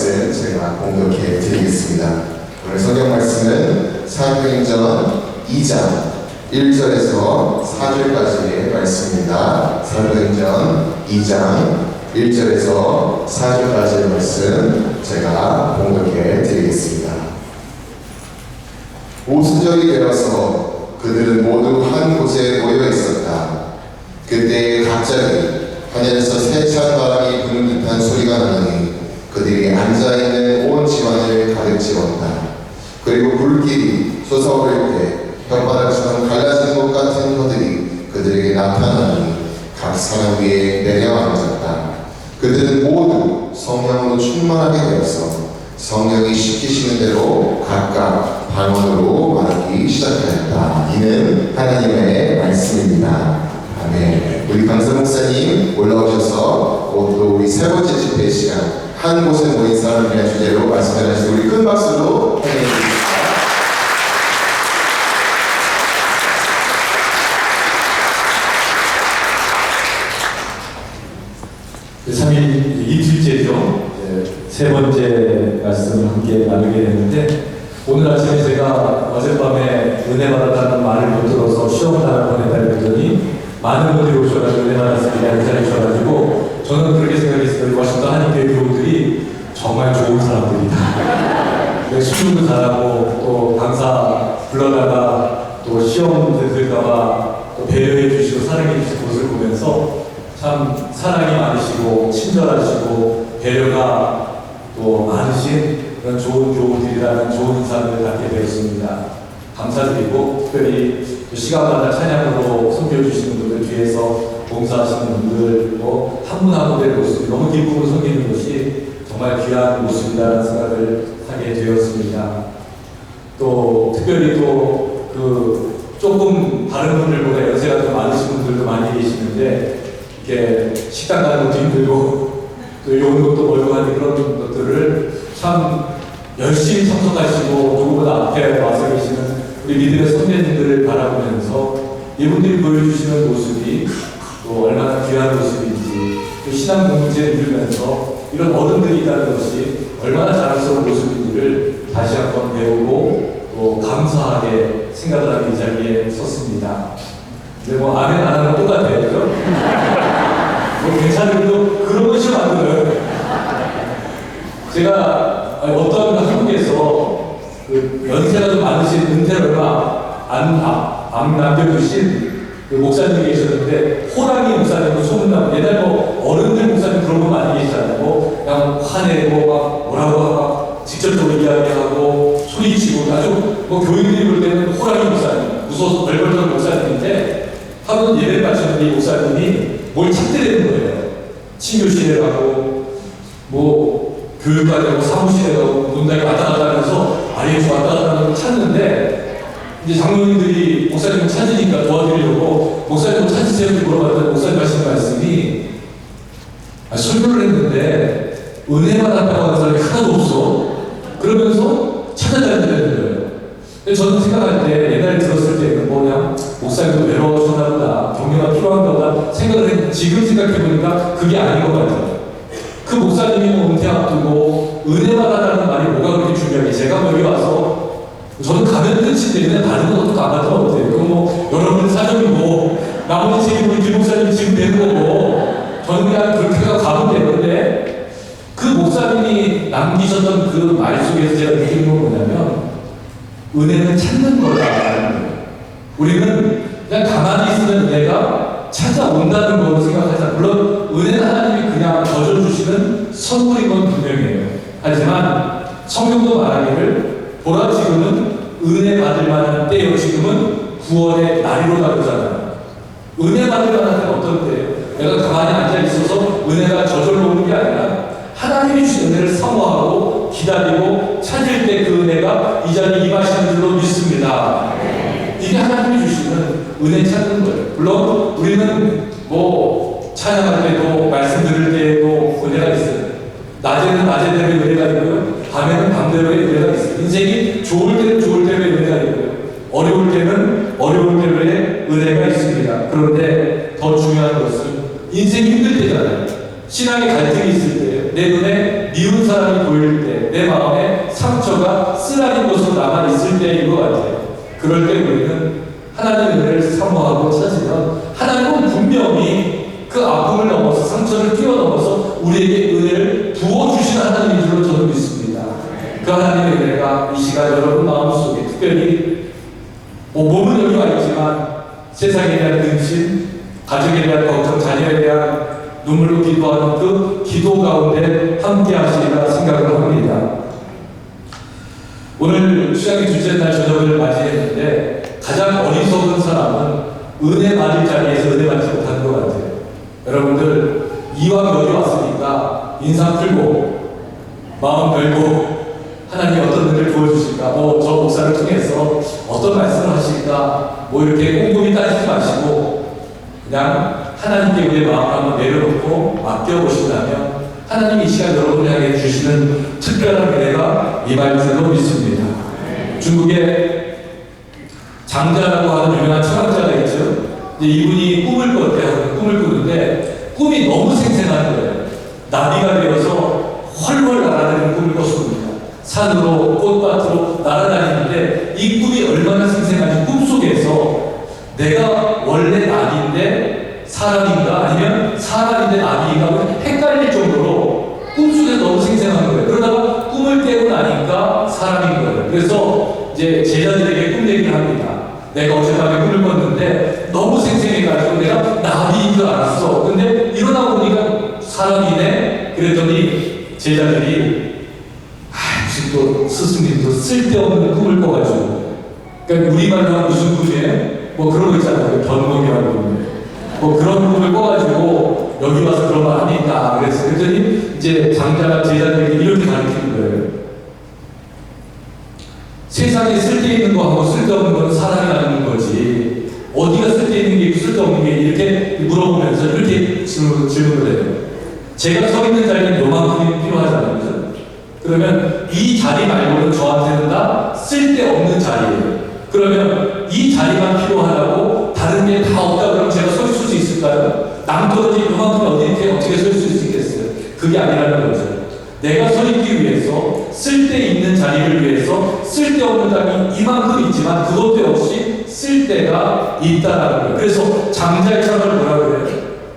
말씀 제가 공독해 드리겠습니다. 오늘 성경 말씀은 사도행전 2장 1절에서 4절까지의 말씀입니다. 사도행전 2장 1절에서 4절까지의 말씀 제가 공독해 드리겠습니다. 오순절이 되어서 그들은 모두 한 곳에 모여 있었다. 그때 갑자기 하늘에서 세찬 바람이 부는 듯한 소리가 나더니 그들이 앉아있는 온 집안을 가득 채웠다. 그리고 불길이 솟아오를 때 혓바닥처럼 갈라진 것 같은 것들이 그들에게 나타나니 각 사람 위에 내려앉았다. 그들은 모두 성령으로 충만하게 되어서 성령이 시키시는 대로 각각 방언으로 말하기 시작하였다. 이는 하나님의 말씀입니다. 아멘. 우리 강사 목사님 올라오셔서 또 우리 세 번째 집회 시간 한 곳에 모인 사람이라는 주제로 말씀을 하시고 우리 큰 박수로 환영해 주십시오. 3일 이틀째죠. 세 번째 말씀을 함께 나누게 됐는데 오늘 아침에 제가 어젯밤에 은혜 받았다는 말을 못 들어서 시험단을 보내달랬더니 많은 분들이 오셔가지고 은혜 받았습니다 인사해 주셔가지고 저는 그렇게 생각했어요. 워싱턴 한인교회 교우들이 정말 좋은 사람들이다. 수준도 잘하고 또 강사 불러다가 또 시험 들을까봐 또 배려해 주시고 사랑해 주시는 모습을 보면서 참 사랑이 많으시고 친절하시고 배려가 또 많으신 그런 좋은 교우들이라는 좋은 인상을 갖게 되었습니다. 감사드리고 특별히 시간마다 찬양으로 섬겨주시는 분들 뒤에서 봉사하시는 분들 한 분 한 분의 모습이 너무 기쁨으로 섬기는 것이 정말 귀한 모습이라는 생각을 하게 되었습니다. 또 특별히 또 조금 다른 분들보다 연세가 좀 많으신 분들도 많이 계시는데 이렇게 식당 가는 것도 힘들고 또 요런 것도 멀고 하는 그런 것들을 참 열심히 참석하시고 누구보다 앞에 와서 계시는 우리 믿음의 선배님들을 바라보면서 이분들이 보여주시는 모습이 또 얼마나 귀한 모습인지 또 신앙 공동체를 이루면서 이런 어른들이 있다는 것이 얼마나 자랑스러운 모습인지를 다시 한번 배우고 또 감사하게 생각을 하고 이 자리에 섰습니다. 근데 뭐 아멘 안 하는 건 똑같아요. 그죠? 뭐 괜찮은데도 그런 것이 만들어요. 제가 어떤 한국에서 연세가 좀 많으신 은퇴를 얼마 안 남겨주신 목사님이 계셨는데 호랑이 목사님으로 소문나고 옛날 뭐 어른들 목사님 그런 거 많이 계시잖아요. 뭐 그냥 화내고 막 뭐라고 막 직접적으로 이야기하고 소리치고 아주 뭐 교인들이 볼 때는 호랑이 목사님 무서워서 벌벌 떠는 목사님인데 한번 예배를 마치는데 이 목사님이 뭘 찾더라는 거예요. 친교실에 가고 뭐 교육관에 가고 사무실에 가고 문당에 왔다 갔다 하면서 아래에서 왔다 갔다 하는 걸 찾는데 이제 장로님들이 목사님을 찾으니까 도와드리려고 목사님을 찾으세요? 물어봤더니 목사님 하시는 말씀이 설교를 했는데 은혜 받았다고 하는 사람이 하나도 없어. 그러면서 찾아다니는 거예요. 근데 저는 생각할 때 옛날에 들었을 때는 뭐냐 목사님도 외로워졌나 보다 격려가 필요한가 보다 생각을 했는데 지금 생각해보니까 그게 아닌 것 같아요. 그 목사님이 뭐 은퇴 앞두고 은혜 받았다는 말이 뭐가 그렇게 중요하게 제가 여기 와서 저는 가면 끝인데 그냥 다른 건 어떻게 안 받으면 어때요? 그럼 뭐 여러분들 사정이고 나머지 책임 우리 김 목사님이 지금 되는 거고 저는 그냥 그렇게 가면 되는데 그 목사님이 남기셨던 그 말 속에서 제가 느끼는 건 뭐냐면 은혜는 찾는 거다라는 거예요. 우리는 그냥 가만히 있으면 은혜가 찾아온다는 거로 생각하자. 물론 은혜는 하나님이 그냥 져주시는 선물인 건 분명해요. 하지만 성경도 말하기를 보라 지금은 은혜 받을 만한 때요 지금은 구원의 날이로다 그러잖아요. 은혜 받을 만한 때는 어떤 때예요? 내가 가만히 앉아 있어서 은혜가 저절로 오는 게 아니라 하나님이 주신 은혜를 사모하고 기다리고 찾을 때 그 은혜가 이 자리에 임하시는 줄로 믿습니다. 이게 하나님이 주시는 은혜 찾는 거예요. 물론 우리는 뭐 찬양할 때도 말씀 들을 때도 은혜가 있어요. 낮에는 낮에대로의 은혜가 있고요. 밤에는 밤대로의 은혜가 있어요. 인생이 좋을 때는 좋을 대로의 은혜가 있고요. 어려울 때는 어려울 대로의 은혜가 있습니다. 그런데 더 중요한 것은 인생이 힘들 때잖아요. 신앙의 갈등이 있을 때 내 눈에 미운 사람이 사람이 보일 때, 내 마음에 상처가 쓰라린 것으로 남아있을 때인 것 같아요. 그럴 때 우리는 하나님의 은혜를 사모하고 찾으면 하나님은 분명히 그 아픔을 넘어서 상처를 뛰어넘어서 우리에게 은혜를 부어주시는 하나님인 줄로 저는 믿습니다. 그 하나님의 은혜가 이 시간 여러분 마음속에 특별히 몸은 여기 와 있지만 세상에 대한 근심, 가족에 대한 걱정, 자녀에 대한 눈물로 기도하는 그 기도 가운데 함께 하시리라 생각을 합니다. 오늘 수양의 둘째 날 저녁을 맞이했는데 가장 어리석은 사람은 은혜 받을 자리에서 은혜 받지 못하는 것 같아요. 여러분들 이왕 여기 왔으니까 인상 풀고 마음 열고 하나님이 어떤 은혜를 보여주실까, 저 목사를 통해서 어떤 말씀을 하실까, 이렇게 꼼꼼히 따지지 마시고 그냥 하나님께 우리의 마음을 한번 내려놓고 맡겨보신다면 하나님이 이 시간 여러분을 향해 주시는 특별한 은혜가 임할 줄로 믿습니다. 중국에 장자라고 하는 유명한 철학자가 있죠. 이분이 꿈을 꾸는데 꿈이 너무 생생한 거예요. 나비가 되어서 훨훨 날아다니는 꿈을 꿨습니다. 산으로 꽃밭으로 날아다니는데 이 꿈이 얼마나 생생한지 꿈속에서 내가 원래 나비인데 사람인가 아니면 사람인데 나비인가 헷갈릴 정도로 꿈속에서 너무 생생한 거예요. 그러다가 꿈을 깨고 나니까 사람인 거예요. 그래서 이제 제자들에게 꿈 얘기를 합니다. 내가 어젯밤에 꿈을 꿨는데 너무 생생해가지고 내가 나비인 줄 알았어. 근데 일어나 보니까 사람이네. 그랬더니 제자들이 무슨 또 스승님도 쓸데없는 꿈을 꿔가지고, 그러니까 우리말로 하면 무슨 꿈이에요? 그런 거 있잖아요. 변몽이라고 그런 꿈을 꿔가지고 여기 와서 그런 말 합니까? 그랬더니 이제 장자가 제자들에게 이렇게 가르치는 거예요. 세상에 쓸데있는 거하고 쓸데없는 거는 사람이 나누는 거지. 어디가 쓸데있는 게 있고 쓸데없는 게 이렇게 물어보면서 이렇게 질문을 해요. 제가 서 있는 자리는 요만큼이 필요하잖아요. 그죠? 그러면 이 자리 말고는 저한테는 다 쓸데없는 자리예요. 그러면 이 자리만 필요하다고 다른 게 다 없다 그러면 제가 서 있을 수 있을까요? 남떨어진 요만큼이 어떻게 서 있을 수 있겠어요? 그게 아니라는 거죠. 내가 서 있기 위해서 쓸데있는 자리를 위해서 쓸데없는 자리 이만큼 있지만 그것도 역시 쓸데가 있다라는 거예요. 그래서 장자의 철학을 뭐라고 그래요?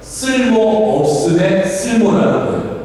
쓸모없음의 쓸모라는 거예요.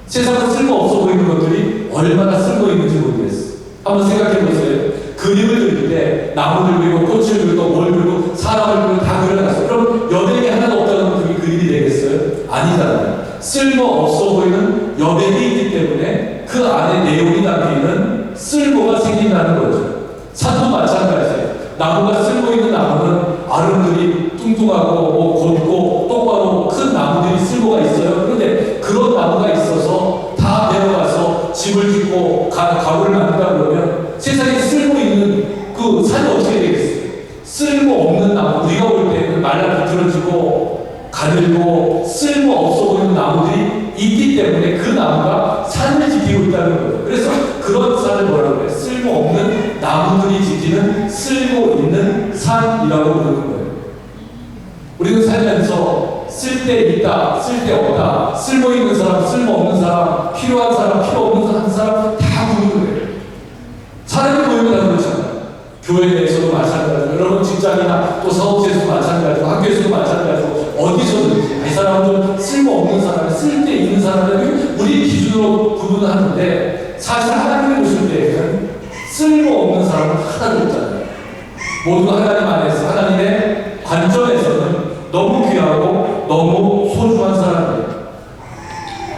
세상에 쓸모없어 보이는 것들이 얼마나 쓸모 있는지 모르겠어요. 한번 생각해 보세요. 그림을 그릴 때 나무를 그리고 꽃을 그리고 뭘 그리고 사람을 그리고 다 그려놨어요. 그럼 여백이 하나도 없다면 그게 그림이 되겠어요? 아니잖아요. 쓸모없어 보이는 여백이 있기 때문에 그 안에 내용이 담기는 쓸모가 생긴다는 거죠. 산도 마찬가지예요. 나무가 쓸모 있는 나무는 아름드리 뚱뚱하고 곱고 똑바로 큰 나무들이 쓸모가 있어요. 그런데 그런 나무가 있어서 다 데려가서 집을 짓고 가구를 만든다 그러면 세상에 쓸모 있는 그 산이 어떻게 되겠어요? 쓸모 없는 나무, 우리가 볼 때는 말라 비틀어지고 가늘고 쓸모 없어 보이는 나무들이 있기 때문에 그 나무가 산을 지키고 있다는 거예요. 그래서 그런 산을 뭐라고 해요? 쓸모 없는 나무들이 지키는 쓸모 있는 산이라고 부르는 거예요. 우리는 살면서 쓸데있다, 쓸데없다, 쓸모있는 사람, 쓸모없는 사람, 필요한 사람, 필요없는 사람 다 부르는 거예요. 사람이 모이면 다 그렇잖아요. 교회 내에서도 마찬가지고, 여러분 직장이나 또 사업체에서도 마찬가지고, 학교에서도 마찬가지고, 어디서든지 이 사람은 좀 쓸모없는 사람, 쓸데있는 사람을 우리 기준으로 구분하는데 사실 하나님을 보실 때에는 쓸모없는 사람은 하나도 없잖아요. 모두 하나님 안에서 하나님의 관점에서는 너무 귀하고 너무 소중한 사람이에요.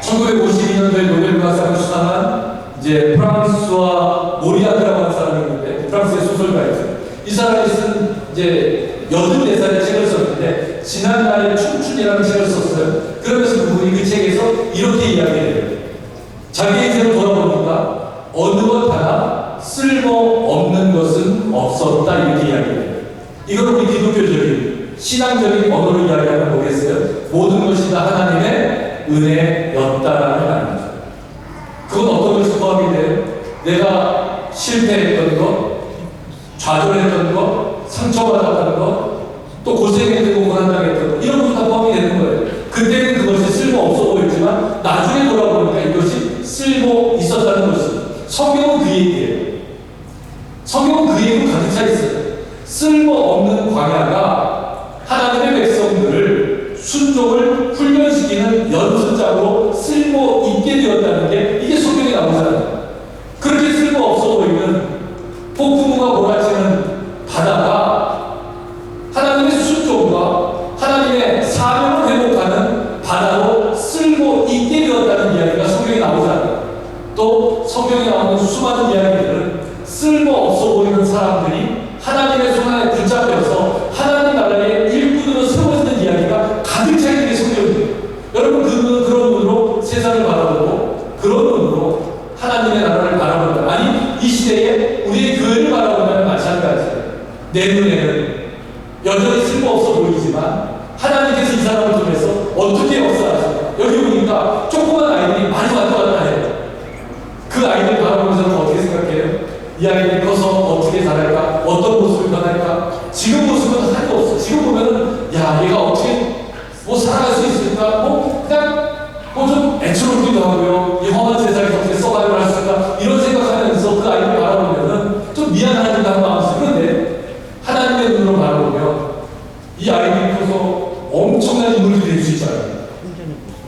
1952년도에 노벨문학상을 수상한 이제 프랑스와 모리아크라고 하는 사람이 있는데 프랑스의 소설가이죠. 이 사람이 쓴 이제 84살의 책을 썼는데 지난날의 춤춘이라는 책을 썼어요. 그러면서 그분이 그 책에서 이렇게 이야기해요. 자기 인생을 돌아보니까 어느 것 하나 쓸모없는 것은 없었다 이렇게 이야기해요. 이건 우리 기독교적인 신앙적인 언어로 이야기하면 뭐겠어요? 모든 것이 다 하나님의 은혜였다라는 말이죠. 그건 어떤 것이 포함이 돼요? 내가 실패했던 것, 좌절했던 것, 상처받았던 것, 또 고생했던 거, 고난당했던 것, 이런 것도 다 포함이 되는 거예요. 그때는 그것이 쓸모 없어 보였지만 나중에 돌아보니까 이것이 쓸모 있었던 있다는 게 이게 성경에 나오잖아요. 그렇게 쓸모없어 보이는 폭풍우가 몰아치는 바다가 하나님의 순종과 하나님의 사명을 회복하는 바다로 쓸모 있게 되었다는 이야기가 성경에 나오잖아요. 또 성경에 나오는 수많은 이야기들은 쓸모없어 보이는 사람들이 하나님의 손안에 붙잡혀서 하나님 나라의 일꾼으로 세워지는 이야기가 가득 차 있는 게 성경이에요. 여러분 그런 눈으로 세상을 바라보고 그런 눈으로 하나님의 나라를 바라본다. 아니 이 시대에 우리의 교회를 바라본다면 마찬가지예요. 내 눈에는 여전히 쓸모없어 보이지만 하나님께서 이 사람을 통해서 어떻게 역사하실까? 여기 보니까 조그만 아이들이 많이 왔다 갔다 해요. 그 아이들 바라보면서는 어떻게 생각해요? 이 아이들이 커서 어떻게 자랄까? 어떤 모습을 변할까? 지금 모습은 하나도 없어. 지금 보면은 야 얘가 어떻게 뭐 살아갈 수 있을까? 뭐 그냥 뭐 좀 애처롭기도 하고요. 이 험한 세상에 어떻게 서바이벌 할 수 있을까? 이런 생각하면서 그 아이를 바라보면은 좀 미안하기도 한 마음이 있어요. 그런데 하나님의 눈으로 바라보면 이 아이들이 커서 엄청난 인물들이 될 수 있잖아요.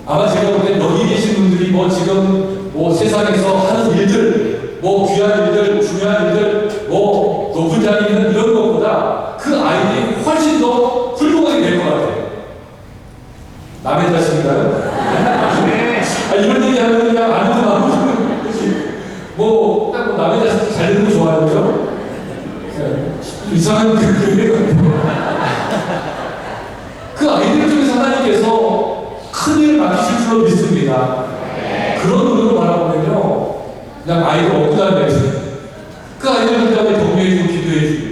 아마 제가 볼 때 여기 계신 분들이 뭐 지금 뭐 세상에서 하는 일들, 뭐 귀한 일들, 중요한 일들, 뭐 높은 자리에 있는 이런 것보다 그 아이들이 훨씬 더 훌륭하게 될 것 같아요. 남의 자식인가요? 이런 얘기 하면 그냥 아무도 마음이 뭐, 딱 뭐 남의 자식 잘 되는 거 좋아하죠? 이상한 그 아이들 중에서 하나님께서 큰일을 맡기실 줄로 믿습니다. 그런 눈으로 바라보면요, 그냥 아이를 업고 다녀야 돼요. 그 아이들 때문에 격려해주고 기도해주고,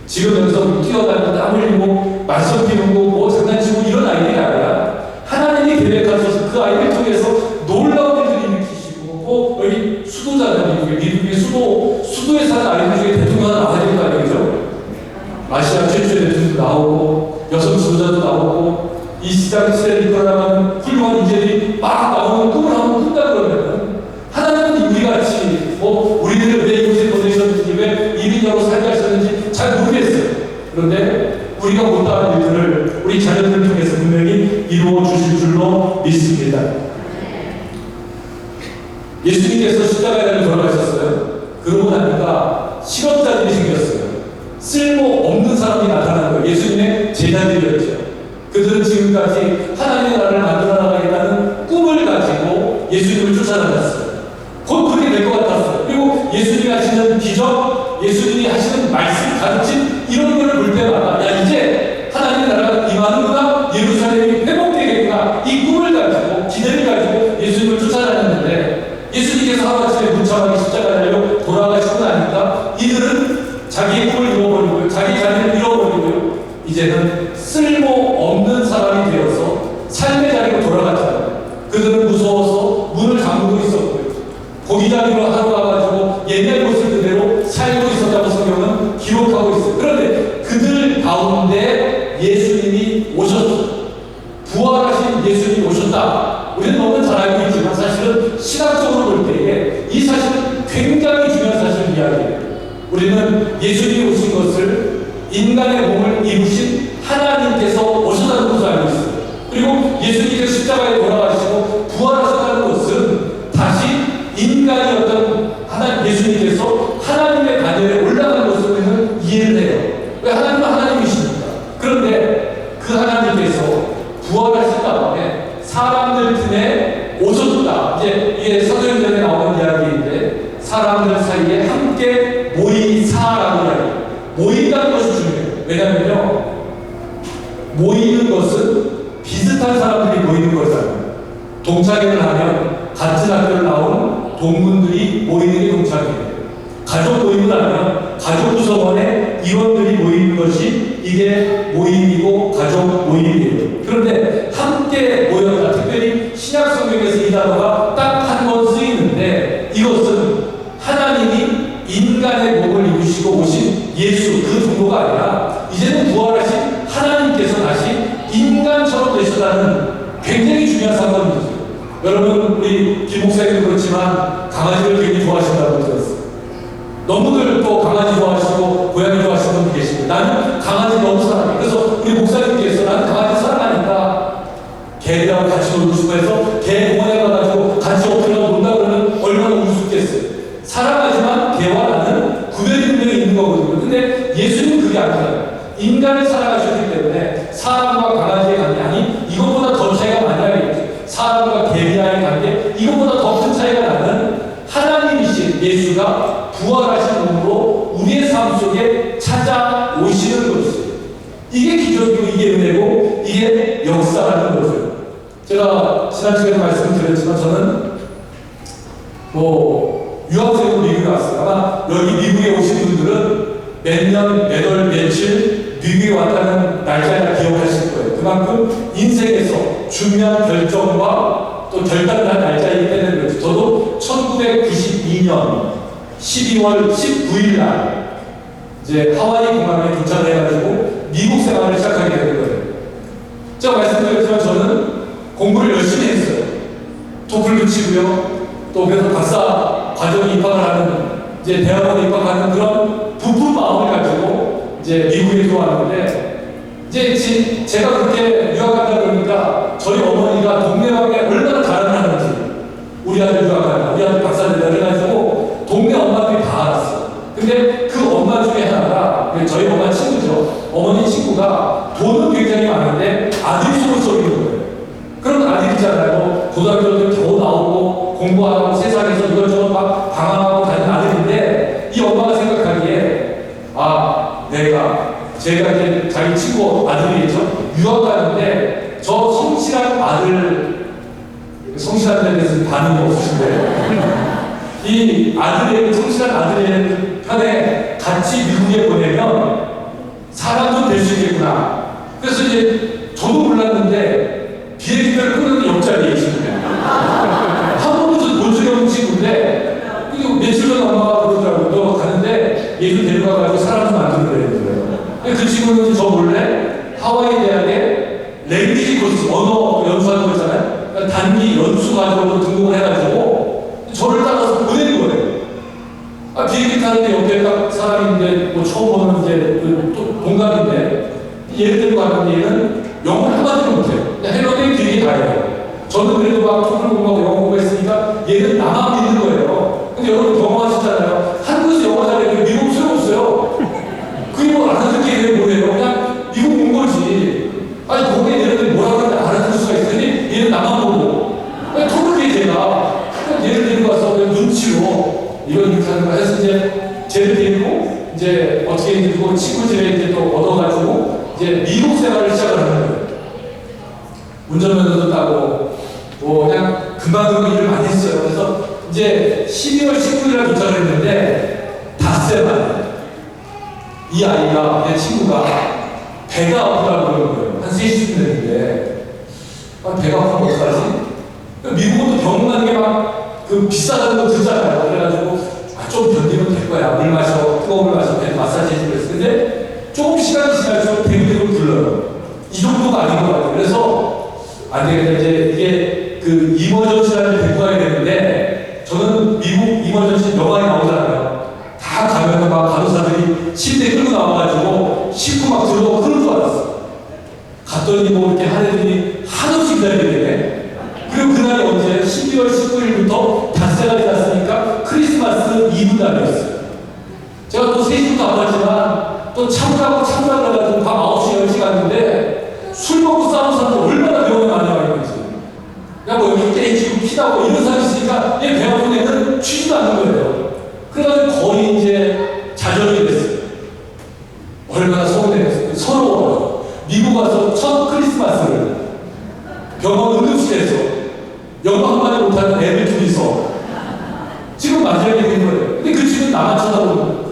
지금 여기서 뛰어다니고 땀 흘리고 말썽 피우고 뭐 장난치고 이런 아이들이 아니라 하나님이 계획하셔서 그 아이를 통해서 놀라운 일들을 일으키시고, 뭐 여기 수도잖아요. 미국의 수도에 사는 아이들 중에 대통령 하나 나와야 될 거 아니겠죠? 아시아 최초의 대통령도 나오고 여성 지도자도 나오고 이 시대를 이끌어나가는 훌륭한 인재들이 막 나오는 꿈을 한번 꾼다 그러면은 하나님은 우리같이 뭐 우리들을 왜 이곳에 보내셨는지 왜 이민자로 살게 하셨는지 잘 모르겠어요. 그런데 우리가 못다한 일들을 우리 자녀들을 통해서 분명히 이루어 주실 줄로 믿습니다. 예수님께서 십자가에 돌아가셨어요. 그러고 나니까 실업자들이 생겼어요. 쓸모없는 사람이 나타난 거예요. 예수님의 제자들이었죠. 그들은 지금까지 하나님의 나라를 만들어 나가겠다는 꿈을 가지고 예수님을 쫓아다녔어요. 곧 그렇게 될 것 같았어요. 그리고 예수님이 하시는 기적, 예수님이 하시는 말씀, 가르침 이런 거를 볼 때마다 야 이제 하나님의 나라가 임하는구나, 예루살렘이 회복되겠구나 이 꿈을 가지고 기대를 가지고 예수님을 쫓아다녔는데 예수님께서 하루아침에 무참하게 십자가에 달려 돌아가시고 나니까 이들은 자기의 꿈을 잃어버리고요, 자기 자리를 잃어버리고요, 이제는 쓸모없는 사람이 되어서 삶의 자리로 돌아갔잖아요. 그들은 무서워서 문을 잠그고 있었고요. 고기잡이로 하러 가가지고 옛날 모습 그대로 살고 있었다고 성경은 기록하고 있어요. 그런데 그들 가운데 예수님이 오셨어요. 부활하신 예수님이 오셨다. 우리는 너무 잘 알고 있지만 사실은 신학적으로 볼 때에 이 사실은 굉장히 중요한 사실을 이야기해요. 우리는 예수님이 오신 것을 인간의 몸을 입으신 하나님께서 오셨다는 것을 알고 있어요. 그리고 예수님께서 십자가에 돌아가시고 부활하셨다는 것은 다시 인간이었던 하나님 예수님께서 하나님의 가정에 올라간 것을 우리는 이해를 해요. 왜 하나님은 하나님이십니까? 그런데 그 하나님께서 부활하신 다음에 사람들 틈에 오셨다. 이제 이게 사도행전에 나오는 이야기인데 사람들 사이에 함께 모이사라는 이야기. 모인다는 것이 중요해요. 왜냐면요, 모이는 것은 비슷한 사람들이 모이는 거잖아요. 동창회를 하면 같은 학교를 나온 동문들이 모이는 게 동창회예요. 가족 모임을 하면 가족 구성원의 일원들이 모이는 것이 이게 모임이고 가족 모임이에요. 그런데 함께 모였다. 특별히 신약 성경에서 이 단어가 딱 한 번 쓰이는데 이것은 하나님이 인간의 몸을 입으시고 오신 예수 그 정도가 아니라 이제는 부활하신 하나님께서 다시 인간처럼 되셨다는 굉장히 중요한 사건이죠. 여러분 우리 김 목사님도 그렇지만 강아지를 굉장히 좋아하신다고 들었어요. 너무들 또 강아지 좋아하시고 고양이 좋아하시는 분들 계십니다. 나는 강아지 너무 사랑해. 그래서 우리 목사님께서 나는 강아지 사랑하니까 개랑 같이 놀고 싶어 해서 개 공원에 가가지고 같이 어떻게 논다 그러면 예수가 부활하신 몸으로 우리의 삶 속에 찾아오시는 것이죠. 이게 기적이고 이게 은혜고 이게 역사라는 거죠. 제가 지난주에도 말씀드렸지만 저는 유학생으로 미국에 왔어요. 아마 여기 미국에 오신 분들은 몇 년, 몇 월, 며칠 미국에 왔다는 날짜를 기억하실 거예요. 그만큼 인생에서 중요한 결정과 또 결단을 한 날짜이기 때문에 그렇죠. 저도 1992년 12월 19일 날 이제 하와이 공항에 도착을 해가지고 미국 생활을 시작하게 된 거예요. 제가 말씀드렸지만 저는 공부를 열심히 했어요. 토플도 치고요. 또 그래서 박사 과정에 입학을 하는 이제 대학원에 입학하는 그런 부푼 마음을 가지고 이제 미국에 들어왔는데 이제 제가 그렇게 유학한다 그러니까 저희 어머니가 동네방에 얼마나 자랑하는지 우리 아들 유학한다, 우리 아들 박사된다 그래가지고 동네 엄마들이 다 알았어요. 근데 그 엄마 중에 하나가 저희 엄마 친구죠. 어머니 친구가 돈은 굉장히 많은데 아들이 속을 썩이는 거예요. 그런 아들이잖아요. 고등학교도 겨우 나오고 공부하고 세상에서 이것저것 막 방황하고 다니는 아들인데 이 엄마가 생각하기에 제가 이제 자기 친구 아들이죠. 유학 가는데 저 성실한 아들, 성실한 데 대해서 반응이 없으신데 이 아들의 성실한 아들의 편에 같이 미국에 보내면 사람 좀 될 수 있겠구나. 그래서 이제 저도 몰랐는데 비행기표를 끊는 옆자리에 있습니다. 한 번도 본 적이 없는 친구인데 며칠 전에 엄마가 그러더라고요. 너 가는데 얘도 데려가가지고 사람 좀 만들어내는 거예요. 그 친구는 저 몰래 하와이 대학에 랭귀지 코스 언어 연수하는 거 있잖아요. 그러니까 단기 연수 과정으로 등록을 해가지고 저를 따라서 보내는 거예요. 비행기 타는데 옆에 딱 사람인데 처음 보는 이제 또 동갑인데 얘를 데리고 가는데 얘는 영어를 한마디도 못해요. 헬로데이 비행기 다해요. 저는 그래도 막 토플 공부하고 영어 공부했으니까 얘는 나만 믿는 거예요. 근데 여러분 경험하셨잖아요. 한국에서 영어 잘해도 미국 소용없어요. 그게 뭐 알아듣게 얘는 뭐예요? 그냥 미국 온 거지. 거기에 얘네들 뭐라고 하는데 알아듣을 수가 있으니 얘는 나만 보고. 토플이 제가 얘를 데리고 가서 그냥 눈치로 이런 이렇게 하는 거 해서 이제 쟤를 데리고 이제 어떻게 이제 그 친구 집에 이제 또 얻어가지고 이제 미국 생활을 시작을 하는 거예요. 운전면허도 따고 그냥 금방 일을 많이 했어요. 그래서 이제 12월 19일에 도착을 했는데 닷새 만에 이 아이가 내 친구가 배가 아프다고 그러는 거예요. 한 3시쯤 됐는데 배가 아프면 어떡하지? 미국은 또 병원 가는 게 막 그 비싸다는 거 듣잖아요. 그래가지고 좀 견디면 될 거야. 물 마셔, 뜨거운 물 마셔, 배 마사지 해주고 그랬어. 근데 조금 시간이 지날수록 배가 불러요. 이 정도가 아닌 것 같아요. 그래서 안 되겠다. 이제 이게 그 이머전시라는 데리고 가야 되는데 저는 미국 이머전시 영화에 나오잖아요. 다 가면은 막 간호사들이 침대 끌고 나와가지고 싣고 막 들어오고 그런 줄 알았어. 갔더니 뭐 이렇게 하더니 한없이 기다리게 되네. 그리고 그날이 언제 12월 19일부터 닷새가 지났으니까 크리스마스 이브 날이었어요. 제가 또 3시부터 안 왔지만 또 참으라고 해가지고 밤 9시, 10시 갔는데 술 먹고 싸우는 사람들 얼마나 병원에 많이 와 있는지. 그냥 뭐 여기 깨지고 피나고 이런 사람이 있으니까 얘 배 아픈 애는 쉬지도 않는 거예요. 그래가지고 거의 이제 좌절이 됐어요. 얼마나 서운해요. 서러워요. 미국 와서 첫 크리스마스를 병원 응급실에서 영어 한마디 못하는 애들 둘이서 지금 맞아야 되는 거예요. 근데 그 친구는 나만 쳐다보고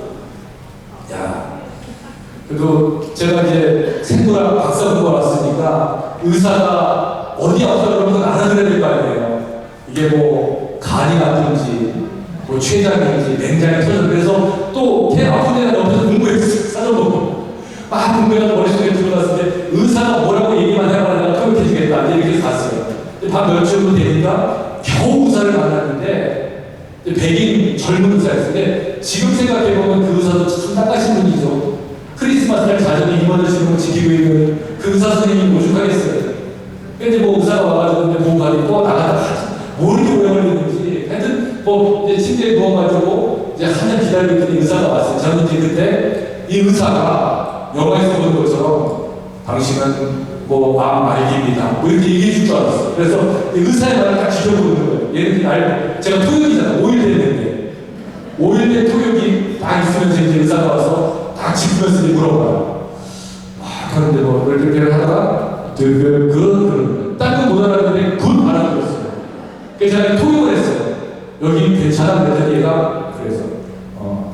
그래도 제가 이제 생물학 박사 공부가 왔으니까 의사가 어디 아프다 그러면 알아들어야 될 거 아니에요. 이게 뭐 간이 아픈지 뭐 췌장인지 맹장이 터져. 그래서 또 걔 아픈 애가 옆에서 공부했어요. 사전보고 막 공부해서 머릿속에 들어갔을 때 의사가 뭐라고 얘기만 해봐 내가 통역해주겠다 이제 이렇게 갔어요. 밤 몇시쯤 되니까 겨우 의사를 만났는데 백인 젊은 의사였는데 지금 생각해보면 그 의사도 참 딱하신 분이죠. 크리스마스날 자전에 임원하시는 걸 지키고 있는 그 의사 선생님이 오죽하겠어요. 근데 뭐 의사가 와가지고 보고 가니 또 나가다가 뭐 이렇게 오래 걸리는지 하여튼 뭐 이제 침대에 누워가지고 이제 한참 기다리고 있더니 의사가 왔어요. 저는 이제 그때 이 의사가 영화에서 보는 것처럼 당신은 뭐 암 말기입니다. 뭐 이렇게 얘기해 줄 줄 알았어. 그래서 의사의 말을 딱 지켜보는 거예요. 얘는 날 제가 토요일이잖아. 5일 됐는데 5일째 토요일이 딱 있으면서 이제 의사가 와서 딱 짚으면서 이제 물어봐요. 하는데 뭐 이렇게 하다가 딴거 못 알아듣는데 굿 알아들었어요. 그래서 제가 통역을 했어요. 여기 괜찮아 그랬더니 얘가 그래서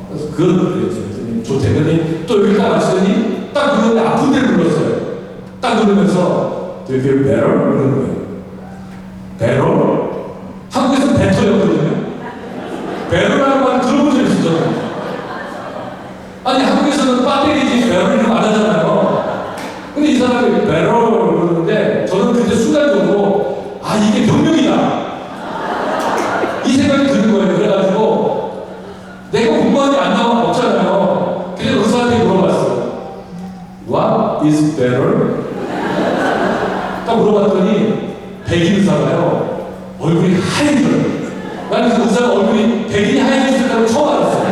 그래서 그랬더니 좋대. 그랬더니 또 여기 딱 맞추더니 딱 누르는데 아픈 데를 눌렀어요. 딱 누르면서 Do you feel better? 그러는 거예요. better? 한국에서는 better였거든요. better라는 말을 들어본 적이 있었잖아요. 아니 한국에서는 배터리지 better 이런 거 안 하잖아요. 근데 이 사람이 better 그러는데 저는 그때 순간적으로 이게 병명이다 이 생각이 드는 거예요. 그래가지고 내가 공부하는 게 안 나오면 없잖아요. 그래서 의사한테 물어봤어요. What is better? 딱 물어봤더니 백인 의사가요 얼굴이 하얘져요. 나는 그 의사가 얼굴이 백인이 하얘질 때는 처음 알았어요.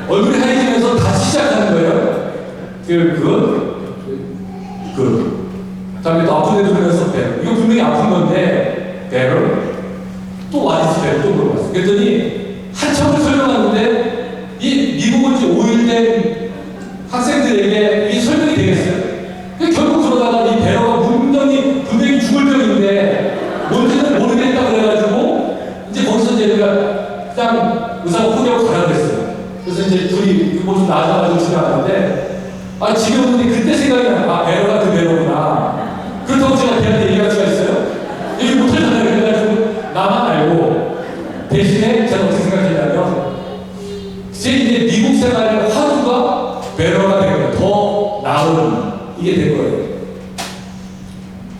얼굴이 하얘지면서 다시 시작하는 거예요. 다음에 또 아픈 데도 그러면서 이거 분명히 아픈 건데 또 what is better? 또 물어봤어요. 그랬더니 한참을 설명하는데 이 미국은 이제 5일 된 학생들에게 이게 설명이 되겠어요. 결국 그러다가 이 배로가 분명히 죽을 병인데 뭔지는 모르겠다 그래가지고 이제 거기서 이제 우리가 그냥 의사가 포기하고 가라 그랬어요. 그래서 이제 둘이 뭐 좀 나아져가지고 집에 왔는데 집에 오는데 그때 생각이 나요. 배로가 그 배로구나. 그렇다고 제가 걔한테 얘기할 수가 있어요? 얘기 못하잖아요. 그래가지고 나만 알고 대신에 제가 어떻게 생각했냐면 제 이제 미국 생활의 화두가 배로가 된 거예요. 더 나은 이게 된 거예요.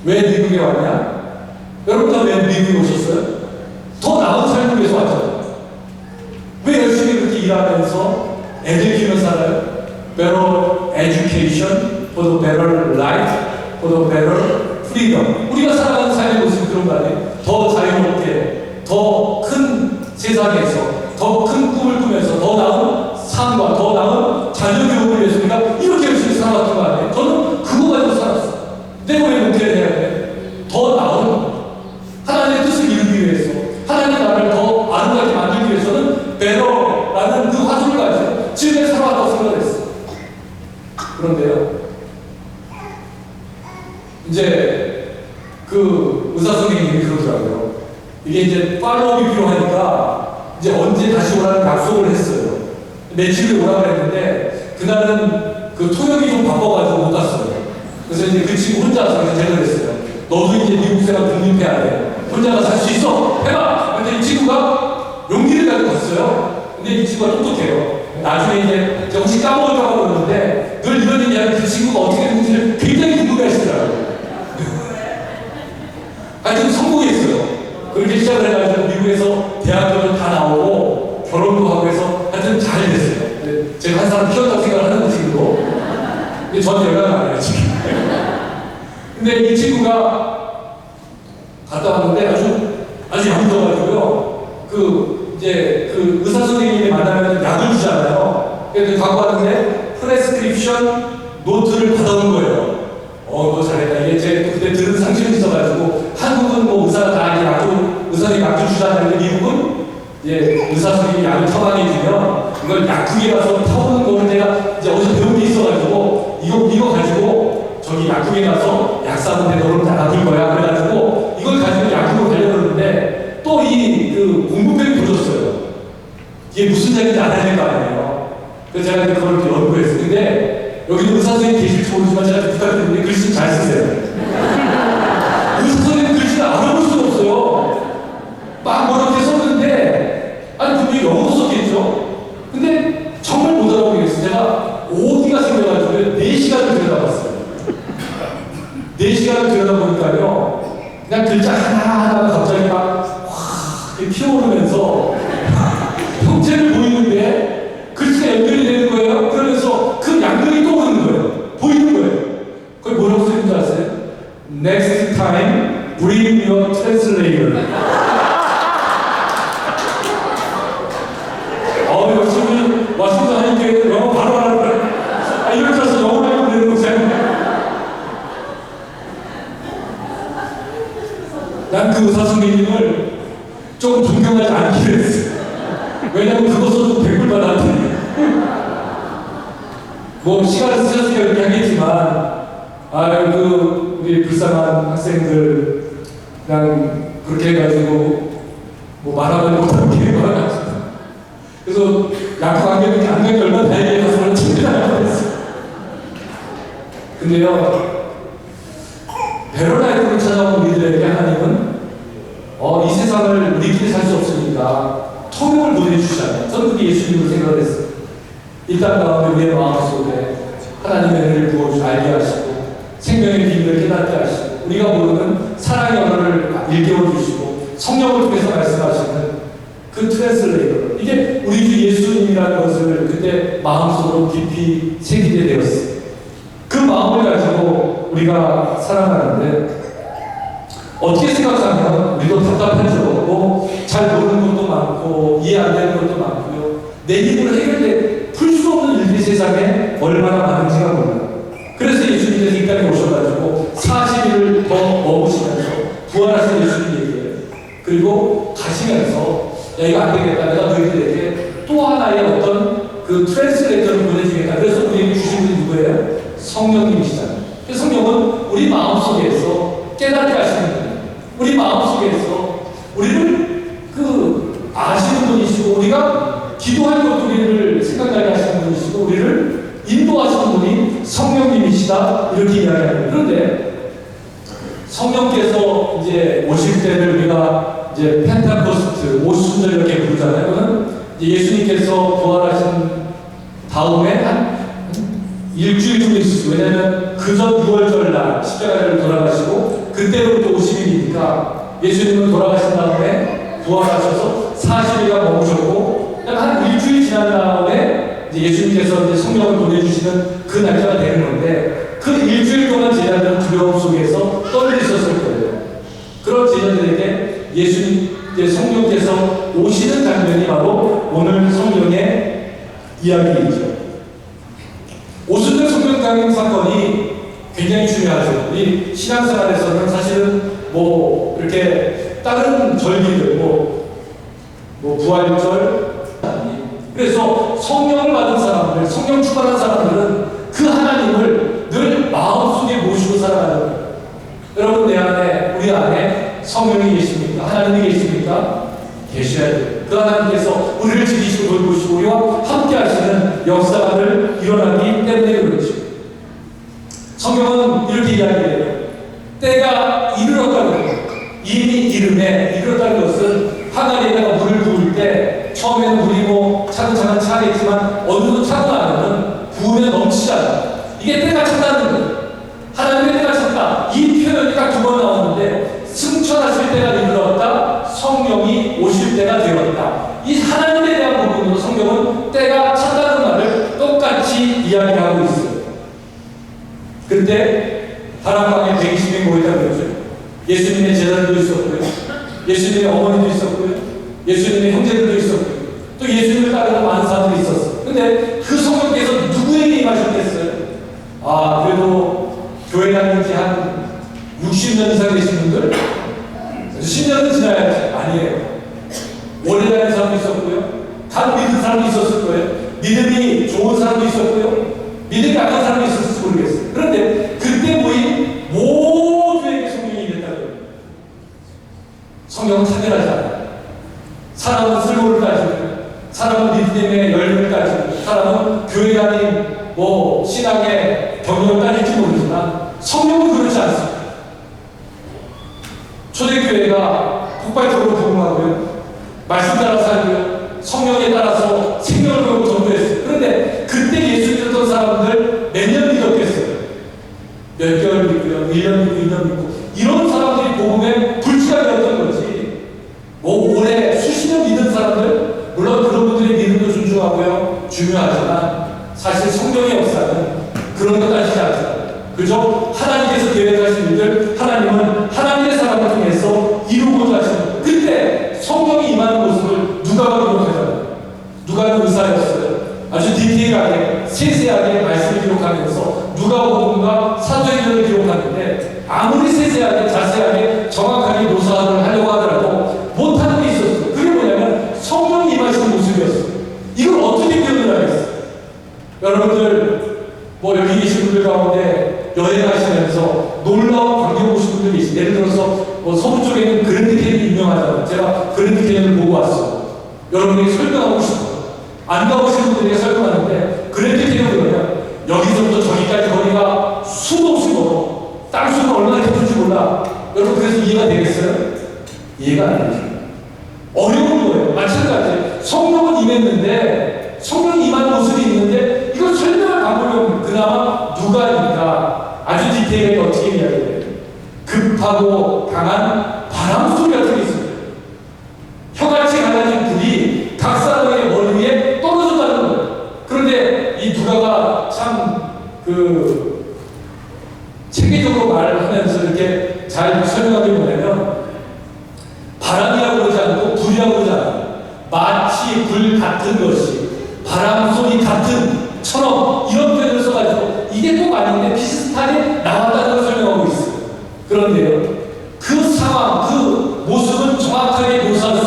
왜 미국에 왔냐? 여러분 다 왜 미국에 오셨어요? 더 나은 삶을 위해서 왔잖아요. 왜 열심히 그렇게 일하면서 애들 키우면서 살아요? Better education, for the better life, for the better freedom. 우리가 살아가는 삶의 모습이 그런 거 아니에요? 더 자유롭게, 더 큰 세상에서, 더 큰 꿈을 꾸면서 더 나은 삶과 더 나은 자녀 교육을 위해서 우리가 이렇게 열심히 살아왔던 거 아니에요? 저는 그거 가지고 살았어요. 내가 왜 목회를 해야 돼? 더 나은 하나님의 뜻을 이루기 위해서, 하나님의 나라를 더 아름답게 만들기 위해서는 베러라는 그 화두를 가지고 지금까지 살아왔다고 생각했어요. 그런데요, 이제 그 의사 선생님이 그러더라고요. 이게 이제 팔로우업이 필요하니까 이제 언제 다시 오라는 약속을 했어요. 며칠에 오라고 했는데 그날은 그 통역이 좀 바빠가지고 못 갔어요. 그래서 이제 그 친구 혼자 와서 제가 그랬어요. 너도 이제 미국 생활 독립해야 돼. 혼자 가서 할 수 있어. 해봐. 근데 이 친구가 용기를 가지고 갔어요. 근데 이 친구가 똑똑해요. 나중에 이제 제가 혹시 까먹을까봐 그러는데 늘 이런 얘기하면 그 친구가 어떻게 됐는지를 굉장히 궁금해 하시더라고요. 하여튼 성공했어요. 그렇게 시작을 해가지고 미국에서 대학교를 다 나오고 결혼도 하고 해서 하여튼 잘 됐어요. 제가 한 사람 키웠다고 생각하는 거 지금도. 근데 저한테 연락은 안 해요, 지금. 근데 이 친구가 갔다 왔는데 아주 야무져가지고요. 이제 그 의사 선생님이 만나면 약을 주잖아요. 그래서 갖고 왔는데 프레스크립션 노트를 받아온 거예요. 너 잘했다. 이게 제 그때 들은 상식이 있어가지고 한국은 뭐 의사가 다 이제 의사들이 약을 주잖아요. 미국은 이제 의사 선생님이 약을 처방해주면 이걸 약국에 가서 타오는 거를 제가 이제 어디서 배운 게 있어가지고 이거 가지고 저기 약국에 가서 약 사는데 너를 알아볼 거야. 그래가지고 이걸 가지고 약국으로 달려들었는데 또 그 공부병이 도졌어요. 이게 무슨 약인지 알아야 될 거 아니에요. 그래서 제가 그걸 연구했어요. 근데 여기는 의사 선생님 계실지 모르지만 제가 부탁드리는데 글씨 잘 쓰세요. 의사 선생님 글씨를 알아볼 수가 없어요. 막 뭐렇게 썼는데 분명히 영어도 썼겠죠. 근데 정말 못 알아보겠어요. 제가 오디가 생겨가지고 4시간을 들여다봤어요. 4시간을 들여다보니까요, 그냥 글자 하나하나가 갑자기 막 피어오르면서 형체를 보이는데 글씨가 연결이 되는 거예요. 그러면서 그 양면이 떠오르는 거예요. 보이는 거예요. 그걸 뭐라고 쓰는 줄 아세요? Next time, bring your translator. 역시 와신도 하니까 영어 바로 하는 거야. 이렇게 해서 영어를 하면 되는 거잖아요. 난 그 의사 선생님을 조금 존경하지 않기로 했어요. 왜냐면 그거 써도 100불 받았는데. 뭐 시간을 쓰셨으니까 그렇게 하겠지만, 우리 불쌍한 학생들 그냥 그렇게 해가지고 뭐 말하면 못하게 해가지고. 그래서 약학 안경이 얼마나 다행이라서 저는 칭찬하고 있어요. 근데요, 베로나이트를 찾아온 우리들에게 하나님은 이 세상을 우리끼리 살 수 없으니까 통용을 보내주시잖아요. 저는 그게 예수님으로 생각을 했어요. 이 땅 가운데 우리의 마음속에 하나님의 은혜를 부어주시고 알게 하시고 생명의 비밀을 깨닫게 하시고 우리가 모르는 사랑의 언어를 일깨워 주시고 성령을 통해서 말씀하시는 그 트랜슬레이터, 이게 우리 주 예수님이라는 것을 그때 마음속으로 깊이 새기게 되었어요. 그 마음을 가지고 우리가 살아가는데 어떻게 생각하면 우리도 답답한 적 없고 잘 모르는 것도 많고 이해 안 되는 것도 많고요. 내 힘으로 해결돼 풀 수 없는 일들이 세상에 얼마나 많은지가 몰라요. 그래서 예수님께서 이 땅에 오셔가지고 40일을 더 머무시면서 부활하신 예수님 얘기해요. 그리고 가시면서 야 이거 안 되겠다. 내가 너희들에게 또 하나의 어떤 그 트랜스레이터를 보내주겠다. 그래서 우리에게 주신 분이 누구예요? 성령님이시잖아요. 그래서 성령은 우리 마음속에서 깨닫게 하시는 분이에요. 우리 마음속에서 우리를 아시는 분이시고 우리가 기도할 것도 우리를 생각나게 하시는 분이시고 우리를 인도하시는 분이 성령님이시다 이렇게 이야기합니다. 그런데 성령께서 이제 오실 때를 우리가 이제 펜타코스트 오순절 이렇게 부르잖아요. 그거는 이제 예수님께서 부활하신 다음에 한 일주일 정도 있었어요. 왜냐하면 그전 6월절 날 십자가를 돌아가시고 그때부터 50일이니까 예수님은 돌아가신 다음에 부활하셔서 40일간 머무셨고 한 일주일 지난 다음에 이제 예수님께서 이제 성령을 보내주시는 그 날짜가 되는 건데 그 일주일 동안 제자들은 두려움 속에서 떨려 있었을 거예요. 그런 제자들에게 예수님 이제 성령께서 오시는 장면이 바로 오늘 성령의 이야기이죠. 오순절 성령 강림 사건이 굉장히 중요하죠. 우리 신앙생활에서는 사실은 뭐 이렇게 다른 절기들 뭐 부활절 그래서 성령을 받은 사람들, 성령 충만한 사람들은 그 하나님을 늘 마음속에 모시고 살아가는 거예요. 여러분 내 안에 우리 안에 성령이 계십니까? 하나님이 계십니까? 계셔야 돼요. 그 하나님께서 우리를 지키시고 돌보시고 우리와 함께 하시는 역사가 늘 일어나기 때문에 그렇죠. 성경은 이렇게 이야기해요. 때가 이르렀다는 거예요. 이미 이르렀다는 것은 하나님에다가 물을 부을 때 처음에는 물이 뭐 차근차근 차겠지만 어느 정도 차고 나면은 부으면 넘치잖아요. 이게 때가 찼다는 거예요. 하나님의 때가 찼다. 이 표현이 딱 두 번 나오는데 승천하실 때가 이르렀다. 성령이 오실 때가 되었다. 이 하나님에 대한 부분으로 성경은 때가 찼다는 말을 똑같이 이야기하고 있어요. 그때 다락방에 120명이 모였다고 그러죠. 예수님의 제자들도 있었고요. 예수님의 어머니도 있었고요. 예수님의 형제들도 있었고요. 또 예수님을 따르는 많은 사람들이 있었어요. 근데 그 성령께서 누구에게 임하셨겠어요? 그래도 교회 다닌 지 한 60년 이상 되신 분들? 10년은 지나야지. 아니에요. 오래 다닌 사람도 있었고요. 다 믿는 사람도 있었을 거예요. 믿음이 좋은 사람도 있었고요. 믿음이 약한 사람도 있었을지 모르겠어요. 그런데 그때 모인 모두에게 성령이 임했다고요. 성령은 차별하지 않아요. 사람은 쓸모를 따지고, 사람은 믿음의 열매를 따지고, 사람은 교회 다닌 신앙의 경력을 따질지 모르지만 성령은 그렇지 않습니다. 초대교회가 폭발적으로 부흥하고요. 말씀 따라 살고요. 성령에 따라서 생명을 걸고 전도했어요. 그런데 그때 예수 믿었던 사람들 몇 년 믿었겠어요? 몇 개월 믿고요. 1년 믿고 2년 믿고 이런 사람들이 복음에 불치가 되었던 거지. 오래 수십 년 믿은 사람들 물론 그런 분들의 믿음도 존중하고요. 중요하지만 사실 성령의 역사는 그런 것 따지지 않잖아요. 그죠? 하나님께서 계획하신 일들 하나님은 하나님의 사람을 통해서 이루고자 하시는 거예요. 그때 성령이 임하는 모습을 누가가 기록하잖아요. 누가는 의사였어요. 아주 디테일하게 세세하게 말씀을 기록하면서 누가복음과 사도행전을 기록하는데 아무리 세세하게 자세하게 정확하게 묘사를 하려고 하더라도 못하는 게 있었어요. 그게 뭐냐면 성령이 임하시는 모습이었어요. 가운데 여행하시면서 놀라운 광경 보신 분들이 계시죠. 예를 들어서 뭐 서부 쪽에 있는 그랜드 캐니언이 유명하잖아요. 제가 그랜드 캐니언을 보고 왔어요. 여러분에게 설명하고 싶어요. 안 가보신 분들에게 설명하는데 그랜드 캐니언은 뭐냐? 여기서부터 저기까지 거리가 수도 없이 멀어. 땅속은 얼마나 깊은지 몰라. 여러분 그래서 이해가 되겠어요? 이해가 안 되죠. 어려운 거예요. 마찬가지. 성령은 임했는데 성령이 임한 모습이 있는데 이걸 설명할 방법이 없는 그나마 누가니까 아주 디테일하게 어떻게 이야기해요? 급하고 강한 바람 소리 같은 게 있습니다. 혀같이 갈라진 불이 각 사람의 머리 위에 떨어졌다는 거예요. 그런데 이 누가가 참 체계적으로 말을 하면서 이렇게 잘 설명하는 게 뭐냐면 바람이라고 그러지 않고 불이라고 그러지 않아요. 마치 불 같은 것이 바람 소리 같은 처럼 이런 표현을 써가지고 이게 꼭 아닌데 비슷하게 나왔다는 걸 설명하고 있어요. 그런데요, 그 상황, 그 모습은 정확하게 묘사할 수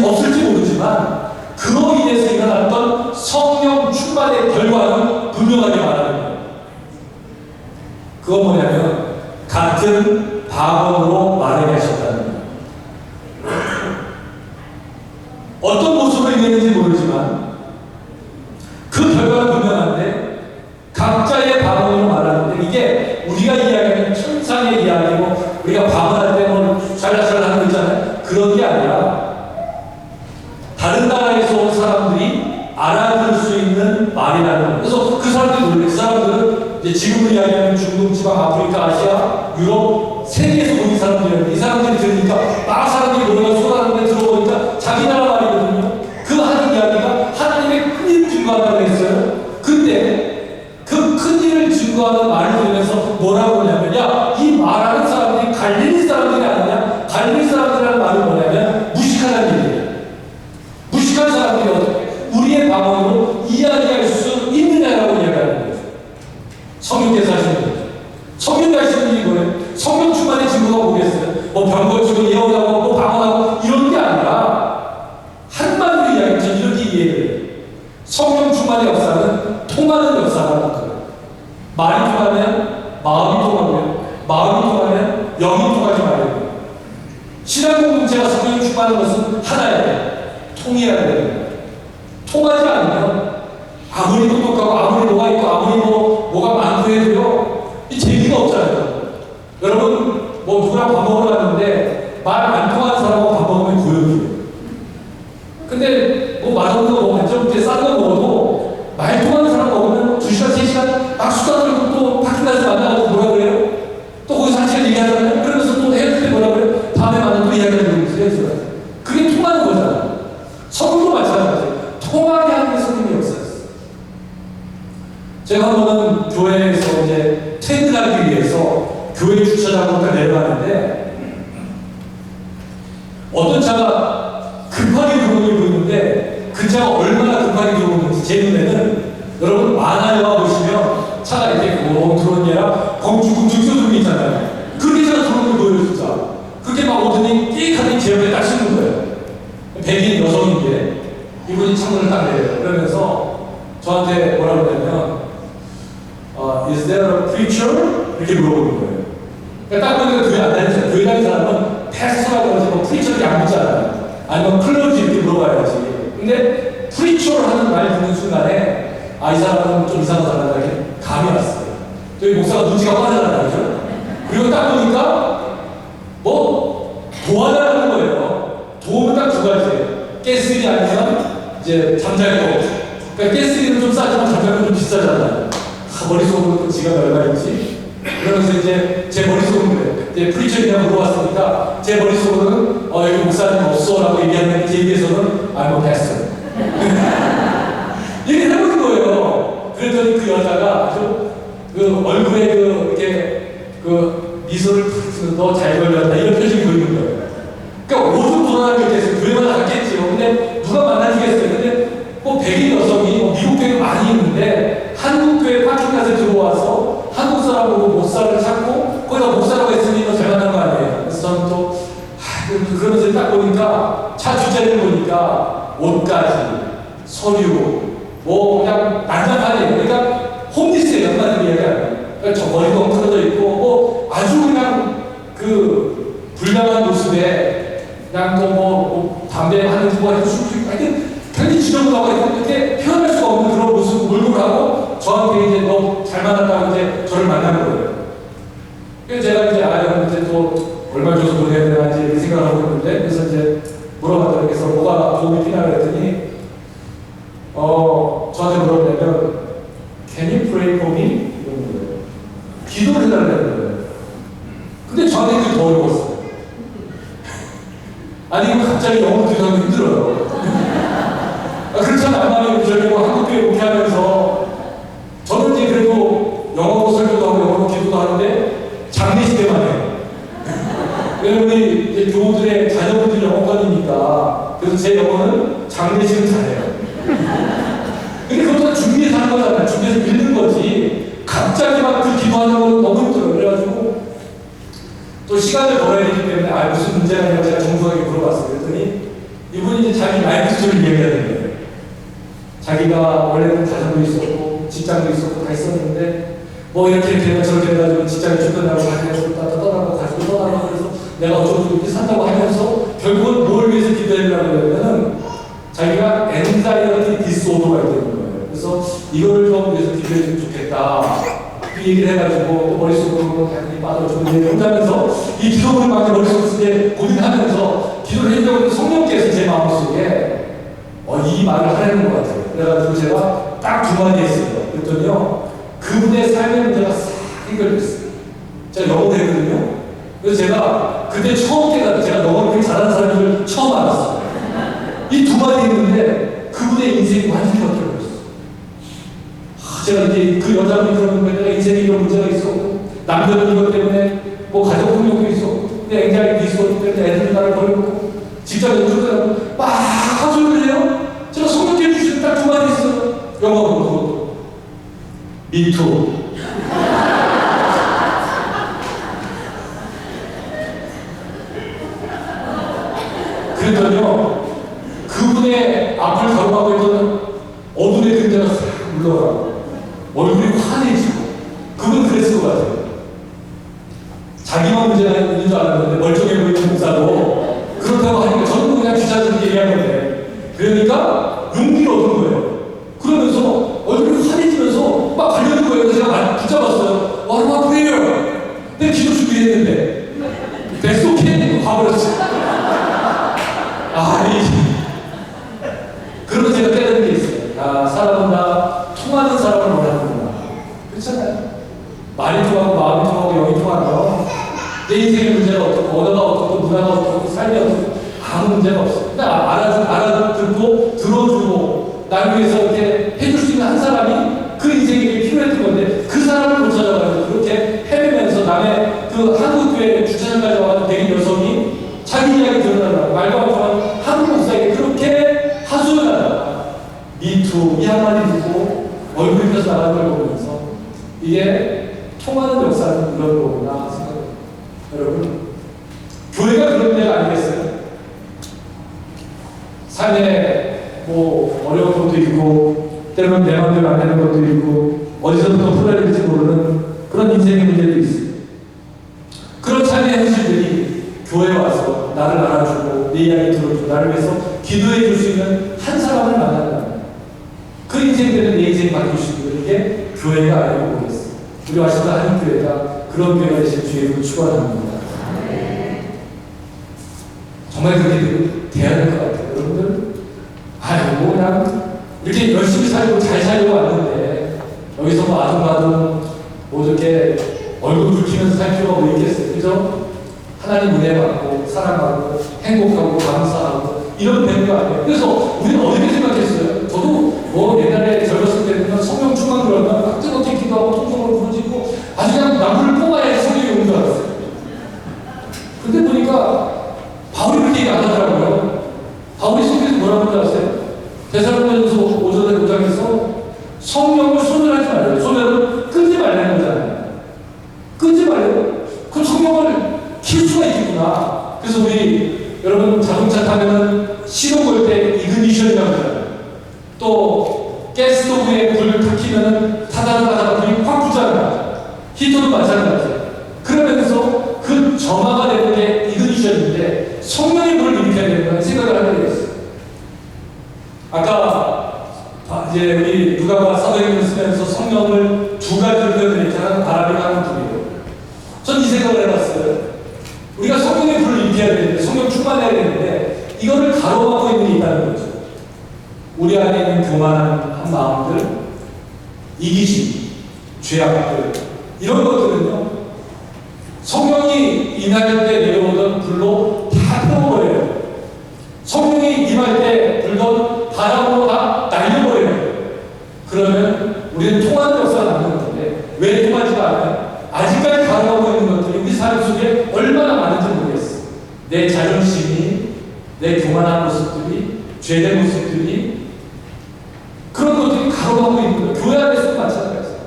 없을지 모르지만 그로 인해서 일어났던 성령 충만의 결과는 분명하게 말하는 거예요. 그건 뭐냐면 같은 방언으로 말하게 하셨다는 거예요. 어떤 모습으로 임했는지 모르지만 그 결과는 분명한데 각자의 방언으로 말하는데 이게 우리가 이야기하는 천상의 이야기고 우리가 방언할 때 뭐 샬라샬라 하는 거 있잖아요. 그런 게 아니라 다른 나라에서 온 사람들이 알아들을 수 있는 말이라는 거예요. 그래서 그 사람들이 놀래. 그 사람들은 이제 지금 이야기하는 중동, 지방, 아프리카, 아시아, 유럽, 세계에서 온 이 사람들이었는데 이 사람들이 들으니까 막 사람들이 노래가 쏟아나는데 들어보니까 자기 나라 말이거든요. 그 하는 이야기가 하나님의 큰일 증거한다고 했어요. 근데 그 큰일을 증거하는 말을 들으면서 뭐라고 하냐면 야, 이 말하는 사람들이 갈릴리 사람들이 아니냐? 갈릴리 사람들이라는 말은 뭐냐면 무식하다는 얘기예요. 무식한 사람들이 어떻게 우리의 방언으로 이야기할 수 있느냐라고 이야기하는 거죠. 성령께서 하시는 거죠. 성령께서 하시는 일이 뭐예요? 성령 충만의 증거가 뭐겠어요? 뭐 병고치고 예언하고 뭐 방언하고 이런 게 아니라 한마디로 이야기하면 이렇게 이해해요. 성령 충만의 역사는 통하는 역사라는 거예요. 말이 통하면 마음이 통하고요. 마음이 통하면 영이 통하지 말아요. 신앙 공동체가 성령 충만한 것은 하나예요. 통해야 돼요. 통하지 않으면 아무리 똑똑하고 아무리 뭐가 있고 아무리 뭐가 많고 해도요 이 재미가 없잖아요. 여러분 뭐 누구랑 밥 먹으러 갔는데 말 안 통하는 사람하고 밥 먹으면 고역이에요. 근데 뭐 맛없는 거 먹으면 좀 싼 거 먹어도 말 통하는 사람 먹으면 2시간 3시간 막 수다 들고 또 파킹 가서 만나고 뭐라 그래요? 또 거기서 한 시간 얘기하잖아요. 그러면서 또 헤어질 때 뭐라 그래요? 다음에 만나면 또 이야기하는 거 있어요. 그게 통하는 거잖아요. 성도 마찬가지예요. 통하게 하는 게 성령의 역사였어요. 제가 한 번은 교회에서 이제 퇴근하기 위해서 교회 주차장으로 내려가는데 어떤 차가 급하게 들어오고 있는데 그 차가 얼마나 급하게 들어오는지 제 눈에는 여러분 만화 영화 보시면 차가 이렇게 공 들어오는 게 아니라 공중공중 쏘는 게 있잖아요. 그렇게 차가 들어오는 게 보여요 진짜. 그렇게 막 오더니 띡하더니 제 옆에 딱 씹는 거예요. 백인 여성인데 이분이 창문을 딱 내려요. 그러면서 저한테 뭐라고 그러냐면 Is there a preacher? 이렇게 물어보는 거예요. 그러니까 딱 보니까 교회 안 다니잖아요. 교회 다니는 사람은 패스터라고 하지 뭐 프리처를 안 묻잖아요. 아니면 클러지 이렇게 물어봐야지. 근데 프리처를 하는 말 듣는 순간에 이 사람은 좀 이상한 사람이다 이렇게 감이 왔어요. 저희 목사가 눈치가 빠르잖아요. 그죠? 그리고 딱 보니까 뭐 도와달라는 거예요. 도움은 딱 2가지예요. 가스리 아니면 이제 잠잘거. 그러니까 가스리는 좀 싸지만 잠잘거는 좀 비싸잖아요. 머릿속으로 또 지갑이 얼마 있지? 그러면서 이제 제 머릿속으로 그래요. 이제 프리처이냐 물어봤으니까 제 머릿속으로는 여기 목사님 없어라고 얘기하는데 제 입에서는 I'm a pastor. 얘기 해보는 거예요. 그랬더니 그 여자가 아주 그 얼굴에 이렇게 미소를 너 잘 걸렸다 이런 표정이 보이는 거예요. 그러니까 오죽 불안한 게 있겠어요. 교회마다 갔겠지요. 근데 누가 만나주겠어요. 근데 뭐 백인 여성이 미국 교회 많이 있는데 한국 교회 파킹가서 들어와서 한국 사람 보고 목사를 찾고 거기다 목사라고 했으니 너 잘 만난 거 아니에요. 그래서 저는 또 그러면서 딱 보니까 차 주제를 보니까 옷까지 서류 뭐 그냥 난장판이에요. 그러니까 홈리스예요. 한마디로 이야기하면 저 머리가 엉켜져 있고, 뭐 아주 그냥 그 불량한 모습에 그냥 뭐 담배 하는 누가 술 하여튼 굉장히 지저분하고 이렇게 표현할 수가 없는 그런 모습 몰골 하고 저한테 이제 너 잘 만났다고 이제 저를 만난 거예요. 그래서 제가 이제 형 이제 또 얼마 줘서 보내야 되나 이제 생각을 하고 있는데, 그래서 이제 물어봤더니 그래서 뭐가 도움이 필요하다 했더니 저한테 물어보냐면 Can you pray for me? 이런 거예요. 기도를 해달라는 거예요. 근데 저한테 그게 더 어려웠어요. 아니 갑자기 영어로 기도하면 힘들어요. 그렇잖아요. 나는 저기 뭐 한국교회 목회하면서 저는 이제 그래도 영어로 설교도 하고 영어로 기도도 하는데 장례식 때만 해요. 왜냐면 우리 이제 교우들의 자녀분들이 영어권이니까 그래서 제 영어는 장례식은 잘해요. 근데 그것도 준비해서 하는 거잖아요. 준비해서 읽는 거지. 갑자기 막 그 기도하는 건 너무 힘들어요. 그래가지고 또 시간을 벌어야 되기 때문에 무슨 문제가 있냐고 제가 정중하게 물어봤어요. 그랬더니 이분이 이제 자기 라이프 스토리를 얘기하는 거예요. 자기가 원래는 가정도 있었고 직장도 있었고 다 있었는데 뭐 이렇게 되면 저렇게 돼가지고 직장이 쫓겨나고 자기가 쫓다가 떠나고 가지고 떠나고 그래서 내가 어쩌고 이렇게 산다고 하면서 결국은 뭘 위해서 기도하려고 하냐면은 자기가 엔자이어티 디스오더가 있다는 거예요. 그래서 이거를 좀 위해서 기도해주면 좋겠다. 그 얘기를 해가지고 또 머릿속으로 당연히 빠져주고 혼자면서 이 기도를 막 머릿속에 고민하면서 기도를 해주려고 성령께서 제 마음속에 이 말을 하려는 것 같아요. 그래가지고 제가 딱 두 마디 했어요. 그랬더니요, 그분의 삶의 문제가 싹 해결됐어요. 제가 영어를 했거든요. 그래서 제가 그때 처음 깨달았어요. 제가 영어를 그렇게 잘하는 사람을 처음 알았어요. 이 두 마디 했는데 그분의 인생이 완전히 바뀌어버렸어요. 제가 이제 그 여자분이 그러는 거에 내가 인생에 이런 문제가 있었고 남편은 이것 때문에 뭐 가족 폭력도 있었고 내 앵자리 있었기 때문에 애들은 나를 버리고 직장에 쫓겨나고 막 하소연을 해요. 제가 성령께 주시는 딱 두 마디 있어요. 영어로 그것도 미투. 그랬더니요, 그분의 앞을 가로막고 있던 어둠의 그림자가 싹 물러가고 얼굴이 환해지고 그분은 그랬을 것 같아요. 자기만 문제가 있는 줄 알았는데 멀쩡해 보이는 목사도 그렇다고 하니까 저는 그냥 주차적으로 얘기한 건데, 그러니까 용기를 얻은 거예요. 그러면서 얼굴이 환해지면서 막 달려는 거예요. 그래서 제가 붙잡았어요. 얼마 프레이어. 내 기도 준비했는데 뱃속에 가버렸어요. 그러면 제가 깨달은 게 있어요. 사람은 다 통하는 사람을 원하는구나. 그렇잖아요. 말이 통하고 마음이 통하고 영이 통하면 내 인생의 문제가 어떻고 언어가 어떻고 문화가 어떻고 삶이 어떻고 아무 문제가 없어요. 그러니까 알아듣고 들어주고 날 위해서 이렇게 해줄 수 있는 한 사람이 그 인생에 필요했던 건데, 그 사람을 못 찾아가지고 그렇게 헤매면서 남의 그 한국교회 주차장까지 와가지고 대기 여성이 자기 이야기 들어달라고 말도 안 통하는 한국 목사에게 그렇게 하소연하다가 미투 이 한마디 듣고 얼굴이 펴서 나가는 걸 보면서 이게 통하는 역사는 이런 거구나 생각합니다. 여러분, 교회가 그런 데가 아니겠어요? 삶에 뭐 어려운 것도 있고 때로는 내 마음대로 안 되는 것도 있고 어디서부터 풀어야 될지 모르는 그런 인생의 문제도 있어요. 그런 삶의 현실들이 교회에 와서 나를 알아주고 내 이야기 들어주고 나를 위해서 기도해 줄 수 있는 한 사람을 만난다. 그 인생들은 내 인생이 바뀔 수 있는 이게 교회가 아니고 뭐겠어요. 우리 와시도 한인교회가 그런 교회가 되실 주의로 축원합니다. 정말 그렇게 돼야 될 것 같아요. 여러분들, 뭐 그냥 이렇게 열심히 살고 잘 살려고 왔는데 여기서 뭐 아둥바둥 뭐 이렇게 얼굴 붉히면서 살 필요가 뭐 있겠어요. 그죠? 하나님 은혜 받고 사랑하고 행복하고 감사하고 이런 배우가 아니에요. 그래서 우리는 어떻게 생각했어요? 저도 뭐 옛날에 젊었을 때는 성령 충만 그러면 막 뜨겁게 기도하고 통성으로 부르짖고 아주 그냥 나무를 뽑아야지 성령이 오는 줄 알았어요. 근데 보니까 바울이 그렇게 얘기 안 하더라고요. 바울이 성경에서 뭐라고 하는지 아세요? 데살로니가전서 5장 5장에서 성령을 소멸하지 말아요. 소멸은 끊지 말라는 거잖아요. 끊지 말아요. 그럼 성령을 킬 수가 있겠구나. 그래서 우리 여러분 자동차 타면은 시동 걸 때 이그니션이라고 하잖아요. 또 가스스토브에 불을 탁 키면은 타다다다다 불이 확 붙잖아요. 이제 우리 누가가 사도행전을 쓰면서 성령을 두 가지로 표현했잖아요. 바람이랑 하는 분이고. 전 이 생각을 해봤어요. 우리가 성령의 불을 입혀야 되는데, 성령 충만해야 되는데, 이거를 가로막고 있는 게 있다는 거죠. 우리 안에 있는 교만한 마음들, 이기심, 죄악들, 이런 것들은요, 성령이 임할 때 내려오던 불로 다 태워버려요. 성령이 임할 때 불던 바람으로 다 날려버려요. 그러면 우리는 통하는 역사가 남는 건데, 왜 통하지가 않아요? 아직까지 가로막고 있는 것들이 우리 삶 속에 얼마나 많은지 모르겠어. 내 자존심이, 내 교만한 모습들이, 죄된 모습들이, 그런 것들이 가로막고 있는 거예요. 교회 안에서도 마찬가지예요.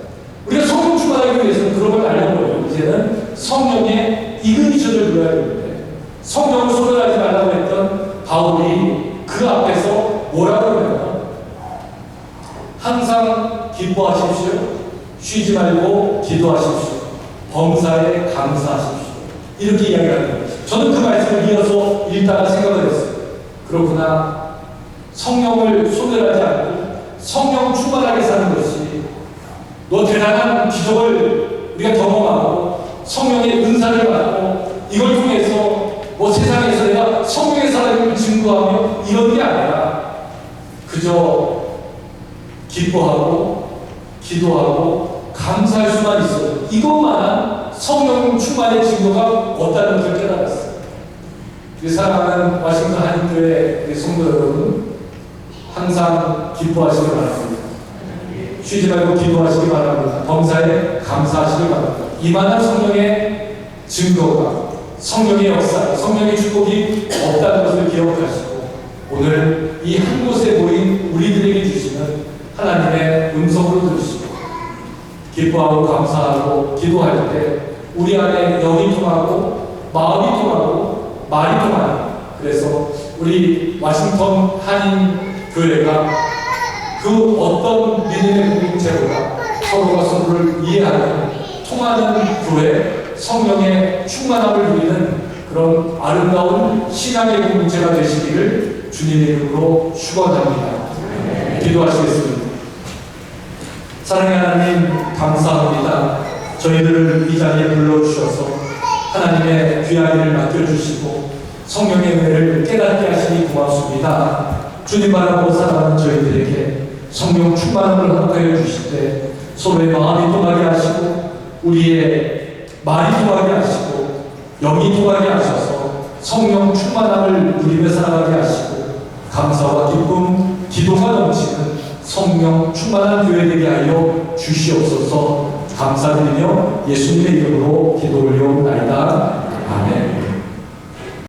우리가 성령 충만하기 위해서는 그런 걸 알려버려요. 이제는 성령의 이그니션을 눌러야 되는데, 성령을 소멸하지 말라고 했던 바울이 그 앞에서 뭐라고 그러냐면, 항상 기뻐하십시오. 쉬지 말고 기도하십시오. 범사에 감사하십시오. 이렇게 이야기하는 거예요. 저는 그 말씀을 이어서 읽다가 생각을 했어요. 그렇구나. 성령을 소멸하지 않고 성령 충만하게 사는 것이, 너 대단한 기적을 우리가 경험하고 성령의 은사를 받고 이걸 통해서 뭐 세상에서 내가 성령의 사랑을 증거하며 이런 게 아니라 그저 기뻐하고 기도하고 감사할 수만 있어요. 이것만한 성령 충만의 증거가 없다는 것을 깨달았어요. 사랑하는 워싱턴 한인교회 성도 여러분, 항상 기뻐하시기 바랍니다. 쉬지 말고 기도하시기 바랍니다. 범사에 감사하시기 바랍니다. 이만한 성령의 증거가, 성령의 역사, 성령의 축복이 없다는 것을 기억하시고, 오늘 이 한 곳에 모인 우리들에게 주시는 하나님의 음성으로 들으시고, 기뻐하고 감사하고 기도할 때 우리 안에 영이 통하고 마음이 통하고 말이 통하는, 그래서 우리 워싱턴 한인 교회가 그 어떤 믿음의 공동체보다 서로가 서로를 이해하는, 통하는 교회, 성령의 충만함을 누리는 그런 아름다운 신앙의 공동체가 되시기를 주님의 이름으로 축원합니다. 기도하시겠습니다. 사랑의 하나님, 감사합니다. 저희들을 이 자리에 불러주셔서 하나님의 귀한 일을 맡겨주시고 성령의 은혜를 깨닫게 하시니 고맙습니다. 주님 바라보고 살아가는 저희들에게 성령 충만함을 허락하여 주실 때 서로의 마음이 통하게 하시고 우리의 말이 통하게 하시고 영이 통하게 하셔서 성령 충만함을 누리며 살아가게 하시고 감사와 기쁨, 기도가 넘치는 성령 충만한 교회 되게 하여 주시옵소서. 감사드리며 예수님의 이름으로 기도 올려옵나이다. 아멘.